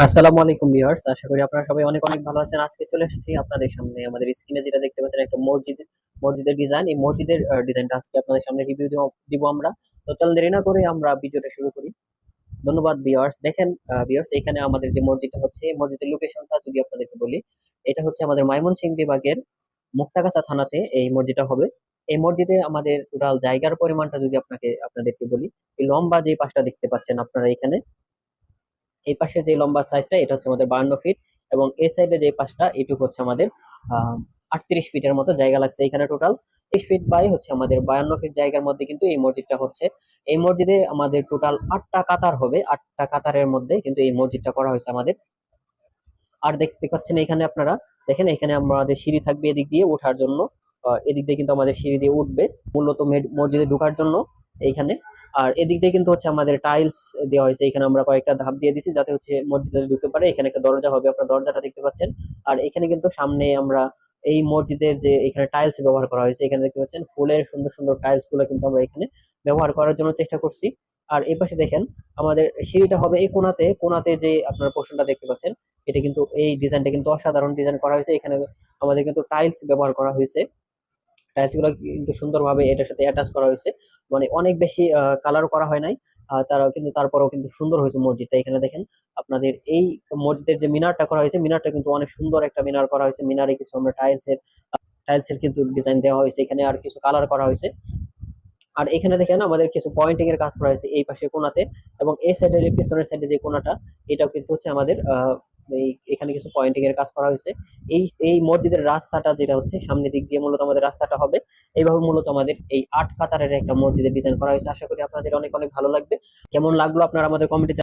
আসসালামু আলাইকুম ভিউয়ার্স, আশা করি আপনারা সবাই অনেক অনেক ভালো আছেন। আজকে চলে এসেছি আপনাদের সামনে। আমাদের স্ক্রিনে যেটা দেখতে পাচ্ছেন একটা মসজিদের ডিজাইন। এই মসজিদের ডিজাইনটা আজকে আপনাদের সামনে রিভিউ দিব আমরা। তো চলুন দেরি না করে আমরা ভিডিওটা শুরু করি। ধন্যবাদ ভিউয়ার্স। দেখেন ভিউয়ার্স, এখানে আমাদের যে মসজিদটা হচ্ছে, এই মসজিদের লোকেশনটা যদি আপনাদেরকে বলি, এটা হচ্ছে আমাদের ময়মনসিংহ বিভাগের মুক্তাগাছা থানাতে এই মসজিদটা হবে। এই মসজিদে আমাদের টোটাল জায়গার পরিমাণটা যদি আপনাদেরকে বলি, এই লম্বা যে পাশটা দেখতে পাচ্ছেন আপনারা এখানে, এই পাশে যে লম্বা সাইজটা এটা হচ্ছে আমাদের 52 ফিট, এবং এই সাইডে যে পাশটা এটুকু হচ্ছে আমাদের 38 ফিটের মতো জায়গা লাগছে এখানে। টোটাল 30 ফিট বাই হচ্ছে আমাদের 52 ফিট জায়গার মধ্যে কিন্তু এই মসজিদটা হচ্ছে। এই মসজিদে আমাদের টোটাল 8টা কাতার হবে, 8টা কাতারের মধ্যে কিন্তু এই মসজিদটা করা হয়েছে আমাদের। আর দেখতে পাচ্ছেন এখানে আপনারা, দেখেন এখানে আমাদের সিঁড়ি থাকবে এদিক দিয়ে ওঠার জন্য। এদিক দিয়ে কিন্তু আমাদের সিঁড়ি দিয়ে উঠবে মূলত মসজিদে ঢোকার জন্য এইখানে। আর এদিক দিয়ে কিন্তু হচ্ছে আমাদের টাইলস দেওয়া হয়েছে, এখানে আমরা কয়েকটা ধাপ দিয়ে দিছি যাতে হচ্ছে মসজিদে ঢুকতে পারে। এখানে একটা দরজা হবে, আপনার দরজাটা দেখতে পাচ্ছেন। আর এখানে কিন্তু সামনে আমরা এই মসজিদের যে এখানে টাইলস ব্যবহার করা হয়েছে, এখানে দেখতে পাচ্ছেন ফুলের সুন্দর সুন্দর টাইলস গুলো কিন্তু আমরা এখানে ব্যবহার করার জন্য চেষ্টা করছি। আর এই পাশে দেখেন আমাদের সিঁড়িটা হবে এই কোনাতে কোনাতে যে আপনার পোর্শনটা দেখতে পাচ্ছেন, এটা কিন্তু এই ডিজাইনটা কিন্তু অসাধারণ ডিজাইন করা হয়েছে। এখানে আমাদের কিন্তু টাইলস ব্যবহার করা হয়েছে, টাইলস গুলো কিন্তু সুন্দরভাবে এটার সাথে অ্যাটাচ করা হয়েছে। মানে অনেক বেশি কালার করা হয় নাই, তারা কিন্তু তারপরেও কিন্তু সুন্দর হয়েছে মসজিদটা। এখানে দেখেন আপনাদের এই মসজিদের যে মিনারটা করা হয়েছে, মিনারটা কিন্তু অনেক সুন্দর একটা মিনার করা হয়েছে। মিনারে কিছু আমরা টাইলসের কিন্তু ডিজাইন দেওয়া হয়েছে এখানে, আর কিছু কালার করা হয়েছে। আর এখানে দেখেন আমাদের কিছু পয়েন্টিং এর কাজ করা হয়েছে এই পাশে কোনাতে, এবং এই সাইডের পিছনের সাইডে যে কোনাটা, এটাও কিন্তু হচ্ছে আমাদের এখানে কিছু পয়েন্টিং এর কাজ করা হয়েছে। এই এই মসজিদের রাস্তাটা যেটা হচ্ছে সামনের দিক দিয়ে মূলত আমাদের রাস্তাটা হবে এইভাবে। মূলত আমাদের এই 8 কাতারের একটা মসজিদের ডিজাইন করা হয়েছে। আশা করি আপনাদের অনেক অনেক ভালো লাগবে। কেমন লাগলো আপনারা আমাদের কমেন্টে